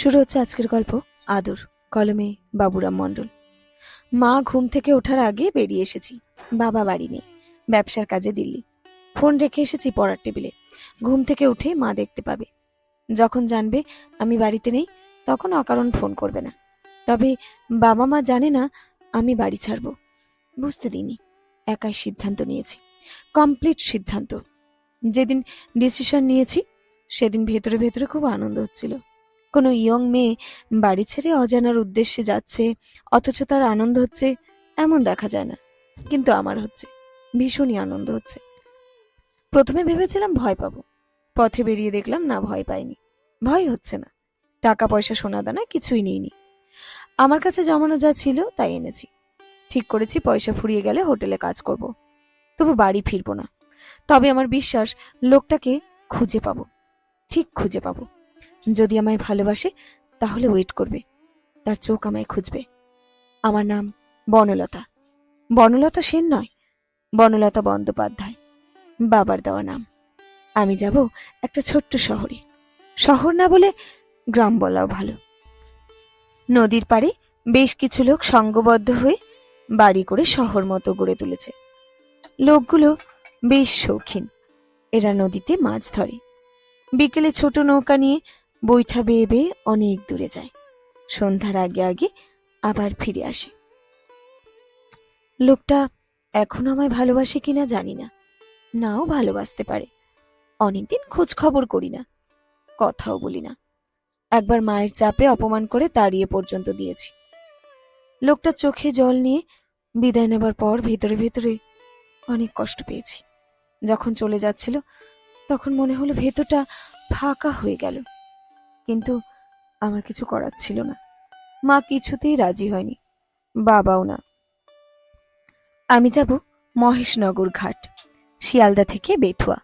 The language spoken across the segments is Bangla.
শুরু হচ্ছে আজকের গল্প আদর। কলমে বাবুরাম মণ্ডল। মা ঘুম থেকে ওঠার আগে বেরিয়ে এসেছি। বাবা বাড়ি নেই, ব্যবসার কাজে দিল্লি। ফোন রেখে এসেছি পড়ার টেবিলে। ঘুম থেকে উঠে মা দেখতে পাবে। যখন জানবে আমি বাড়িতে নেই তখন অকারণ ফোন করবে না। তবে বাবা মা জানে না আমি বাড়ি ছাড়ব। বুঝতে দিইনি, একাই সিদ্ধান্ত নিয়েছি, কমপ্লিট সিদ্ধান্ত। যেদিন ডিসিশন নিয়েছি সেদিন ভেতরে ভেতরে খুব আনন্দ হচ্ছিল। কোনো ইয়ং মেয়ে বাড়ি ছেড়ে অজানার উদ্দেশ্যে যাচ্ছে, অথচ তার আনন্দ হচ্ছে এমন দেখা যায় না। কিন্তু আমার হচ্ছে, ভীষণই আনন্দ হচ্ছে। প্রথমে ভেবেছিলাম ভয় পাবো, পথে বেরিয়ে দেখলাম না, ভয় পাইনি। ভয় হচ্ছে না। টাকা পয়সা সোনাদানা কিছুই নেইনি। আমার কাছে জমানো যা ছিল তাই এনেছি। ঠিক করেছি পয়সা ফুরিয়ে গেলে হোটেলে কাজ করব, তবু বাড়ি ফিরবো না। তবে আমার বিশ্বাস লোকটাকে খুঁজে পাবো, ঠিক খুঁজে পাবো। যদি আমায় ভালোবাসে তাহলে ওয়েট করবে, তার চোখ আমায় খুঁজবে। আমার নাম বনলতা। বনলতা সেন নয়, বনলতা বন্দ্যোপাধ্যায়, বাবার দেওয়া নাম। আমি যাব একটা ছোট্ট শহরে। শহর না বলে গ্রাম বলাও ভালো। নদীর পাড়ে বেশ কিছু লোক সংঘবদ্ধ হয়ে বাড়ি করে শহর মতো গড়ে তুলেছে। লোকগুলো বেশ শৌখিন। এরা নদীতে মাছ ধরে, বিকেলে ছোট নৌকা নিয়ে বৈঠা বেয়ে বেয়ে অনেক দূরে যায়। সন্ধ্যার আগে আগে আবার ফিরে আসে। লোকটা এখনো আমায় ভালোবাসে কিনা জানি না, নাও ভালোবাসতে পারে। অনেকদিন খোঁজ খবর করি না, কথাও বলি না। একবার মায়ের চাপে অপমান করে তাড়িয়ে পর্যন্ত দিয়েছি। লোকটা চোখে জল নিয়ে বিদায় নেবার পর ভেতরে ভেতরে অনেক কষ্ট পেয়েছি। যখন চলে যাচ্ছিল তখন মনে হলো ভেতরটা ফাঁকা হয়ে গেল। কিন্তু আমার কিছু করার ছিল না। মা কিছুতেই রাজি হয়নি, বাবাও না। আমি যাব মহেশনগর ঘাট, শিয়ালদা থেকে বেথুয়া,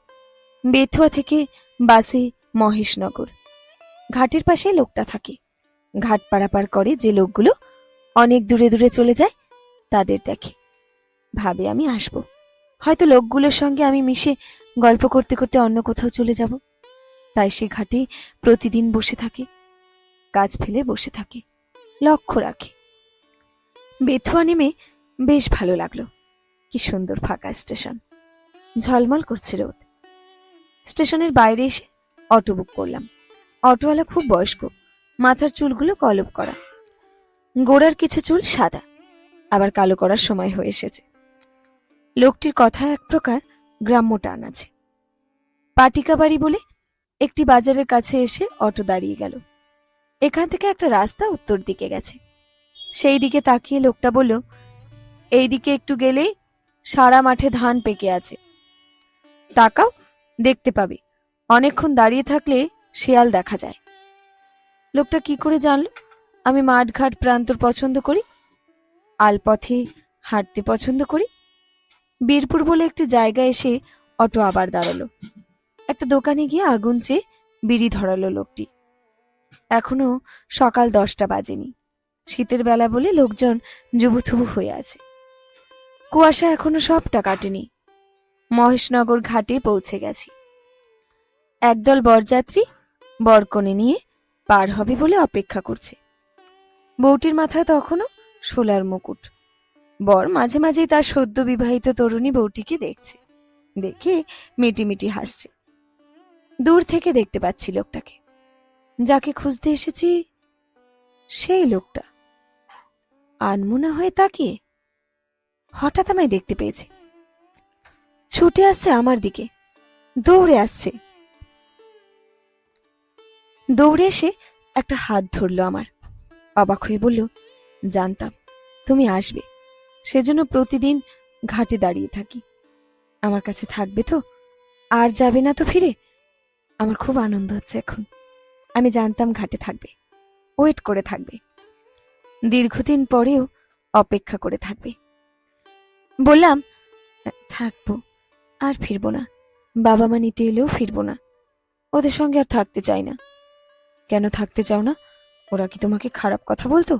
বেথুয়া থেকে বাসে মহেশনগর। ঘাটের পাশে লোকটা থাকে। ঘাট পারাপার করে যে লোকগুলো অনেক দূরে দূরে চলে যায় তাদের দেখে, ভাবে আমি আসব। হয়তো লোকগুলোর সঙ্গে আমি মিশে গল্প করতে করতে অন্য কোথাও চলে যাব। তাই সে ঘাটে প্রতিদিন বসে থাকে, কাজ ফেলে বসে থাকে, লক্ষ্য রাখে। বেথুয়া নেমে বেশ ভালো লাগলো। কি সুন্দর ফাঁকা স্টেশন, ঝলমল করছে রোদ। স্টেশনের বাইরে এসে অটো বুক করলাম। অটোওয়ালা খুব বয়স্ক, মাথার চুলগুলো কলপ করা, গোড়ার কিছু চুল সাদা, আবার কালো করার সময় হয়ে এসেছে। লোকটির কথায় এক প্রকার গ্রাম্য টান আছে। পাটিকা বাড়ি বলে একটি বাজারের কাছে এসে অটো দাঁড়িয়ে গেল। এখান থেকে একটা রাস্তা উত্তর দিকে গেছে। সেই দিকে তাকিয়ে লোকটা বলল, এই দিকে একটু গেলেই সারা মাঠে ধান পেকে আছে, তাকাও দেখতে পাবে। অনেকক্ষণ দাঁড়িয়ে থাকলে শেয়াল দেখা যায়। লোকটা কি করে জানলো আমি মাঠঘাট প্রান্তর পছন্দ করি, আলপথে হাঁটতে পছন্দ করি? বীরপুর বলে একটি জায়গায় এসে অটো আবার দাঁড়ালো। একটা দোকানে গিয়ে আগুন চেয়ে বিড়ি ধরালো লোকটি। এখনো সকাল 10টা বাজেনি। শীতের বেলা বলে লোকজন জুবুথুবু হয়ে আছে। কুয়াশা এখনো সবটা কাটেনি। মহেশনগর ঘাটে পৌঁছে গেছি। একদল বরযাত্রী বরকনে নিয়ে পার হবে বলে অপেক্ষা করছে। বউটির মাথায় তখনও শোলার মুকুট। বর মাঝে মাঝেই তার সদ্য বিবাহিত তরুণী বউটিকে দেখছে, দেখে মিটিমিটি হাসছে। দূর থেকে দেখতে পাচ্ছি লোকটাকে, যাকে খুঁজতে এসেছি সেই লোকটা। আনমনা হয়ে তাকিয়ে হঠাৎ আমায় দেখতে পেয়েছে। ছুটে আসছে আমার দিকে, দৌড়ে আসছে। দৌড়ে এসে একটা হাত ধরলো আমার। অবাক হয়ে বলল, জানতাম তুমি আসবে, সেজন্য প্রতিদিন ঘাটে দাঁড়িয়ে থাকি। আমার কাছে থাকবে তো, আর যাবে না তো ফিরে? আমার খুব আনন্দ হচ্ছে এখন। আমি জানতাম ঘাটে থাকবে, ওয়েট করে থাকবে, দীর্ঘদিন পরেও অপেক্ষা করে থাকবে। বললাম, থাকবো, আর ফিরবো না। বাবা মা নিতে এলেও ফিরবো না। ওদের সঙ্গে আর থাকতে চাই না। কেন থাকতে চাও না? ওরা কি তোমাকে খারাপ কথা বলতো?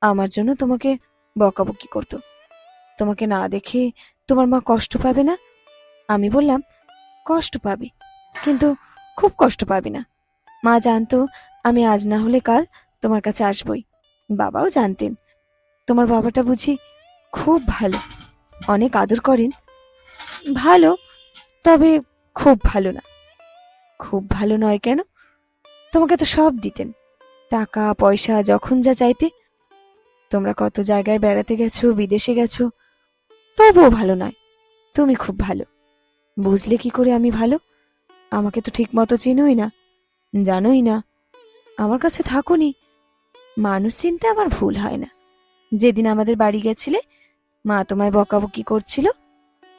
আমার জন্য তোমাকে বকাবকি করতো? তোমাকে না দেখে তোমার মা কষ্ট পাবে না? আমি বললাম, কষ্ট পাবে, কিন্তু খুব কষ্ট পাবে না। মা জানতো আমি আজ না হলে কাল তোমার কাছে আসবই। বাবাও জানতেন। তোমার বাবাটা বুঝি খুব ভালো, অনেক আদর করেন? ভালো, তবে খুব ভালো না। খুব ভালো নয় কেন? তোমাকে তো সব দিতেন, টাকা পয়সা, যখন যা চাইতে। তোমরা কত জায়গায় বেড়াতে গেছো, বিদেশে গেছো, তবুও ভালো নয়। তুমি খুব ভালো। বুঝলে কি করে আমি ভালো? আমাকে তো ঠিক মতো চিনোই না, জানোই না, আমার কাছে থাকোনি। মানুষ চিনতে আমার ভুল হয় না। যেদিন আমাদের বাড়ি গেছিলে, মা তোমায় বকাবকি করছিল,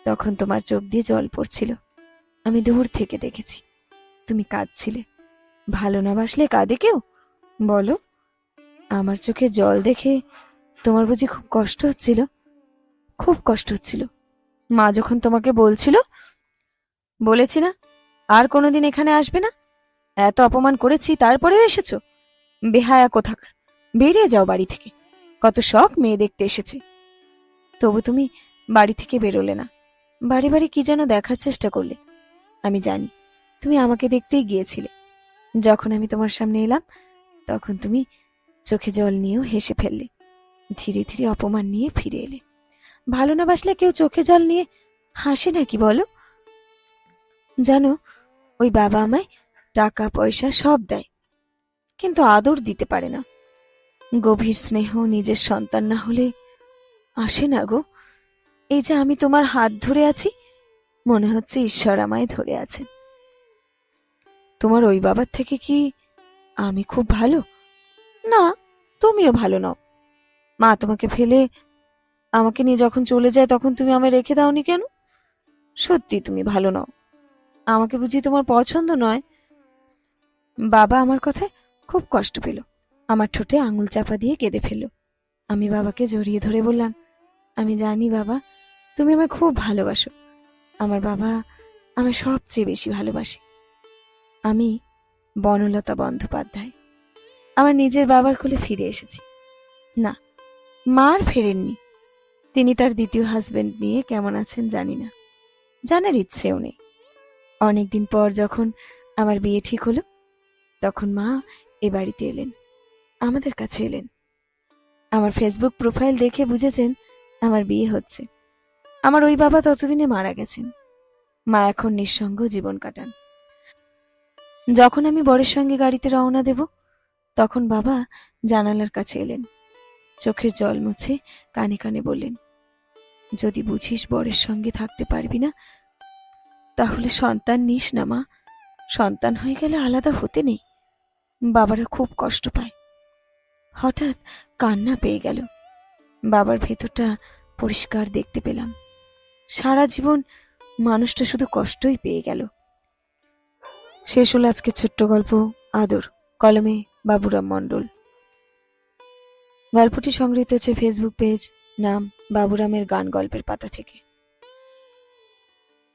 তখন তোমার চোখ দিয়ে জল পড়ছিল। আমি দূর থেকে দেখেছি। তুমি কাঁদছিলে। ভালো না বাসলে কাঁদে কেউ, বলো? আমার চোখে জল দেখে তোমার বুঝি খুব কষ্ট হচ্ছিল? খুব কষ্ট হচ্ছিল। মা যখন তোমাকে বলছিল, বলেছি না আর কোনোদিন এখানে আসবে না, এত অপমান করেছি তারপরেও এসেছো? বেহায়া কোথাকার, বেরিয়ে যাও বাড়ি থেকে। কত শখ মেয়ে দেখতে এসেছে, তবু তুমি বাড়ি থেকে বেরোলে না। বাড়ি বাড়ি কি যেন দেখার চেষ্টা করলে। আমি জানি তুমি আমাকে দেখতেই গিয়েছিলে। যখন আমি তোমার সামনে এলাম, তখন তুমি চোখে জল নিয়েও হেসে ফেললে। ধীরে ধীরে অপমান নিয়ে ফিরে এলে। ভালো না বাসলে কেউ চোখে জল নিয়ে হাসে নাকি বলো? জানো, ওই বাবা আমায় টাকা পয়সা সব দেয়, কিন্তু আদর দিতে পারে না। গভীর স্নেহ নিজের সন্তান না হলে আসে না গো। এই যে আমি তোমার হাত ধরে আছি, মনে হচ্ছে ঈশ্বর আমায় ধরে আছেন। তোমার ওই বাবার থেকে কি আমি খুব ভালো? না, তুমিও ভালো নও। মা তোমাকে ফেলে আমাকে নিয়ে যখন চলে যায়, তখন তুমি আমায় রেখে দাওনি কেন? সত্যি তুমি ভালো নও। আমাকে বুঝি তোমার পছন্দ নয়? বাবা আমার কথায় খুব কষ্ট পেল। আমার ঠোঁটে আঙুল চাপা দিয়ে কেঁদে ফেলল। আমি বাবাকে জড়িয়ে ধরে বললাম, আমি জানি বাবা, তুমি আমায় খুব ভালোবাসো। আমার বাবা আমায় সবচেয়ে বেশি ভালোবাসে। আমি বনলতা বন্দ্যোপাধ্যায়। আমার নিজের বাবার কোলে ফিরে এসেছি। না, মা আর ফেরেননি। তিনি তার দ্বিতীয় হাজবেন্ড নিয়ে কেমন আছেন জানি না, জানার ইচ্ছেও নেই। অনেকদিন পর যখন আমার বিয়ে ঠিক হলো, তখন মা এ বাড়িতে এলেন, আমাদের কাছে এলেন। আমার ফেসবুক প্রোফাইল দেখে বুঝেছেন আমার বিয়ে হচ্ছে। আমার ওই বাবা ততদিনে মারা গেছেন। মা এখন নিঃসঙ্গ জীবন কাটান। যখন আমি বরের সঙ্গে গাড়িতে রওনা দেব, তখন বাবা জানালার কাছে এলেন। চোখের জল মুছে কানে কানে বললেন, যদি বুঝিস বরের সঙ্গে থাকতে পারবি না, তাহলে সন্তান নিস না মা। সন্তান হয়ে গেলে আলাদা হতে নেই। বাবারা খুব কষ্ট পায়। হঠাৎ কান্না পেয়ে গেল। বাবার ভেতরটা পরিষ্কার দেখতে পেলাম। সারা জীবন মানুষটা শুধু কষ্টই পেয়ে গেল। শেষ হলো আজকে ছোট্ট গল্প আদর, কলমে বাবুরাম মণ্ডল। গল্পটি সংগৃহীত হচ্ছে ফেসবুক পেজ নাম বাবুরামের গান গল্পের পাতা থেকে।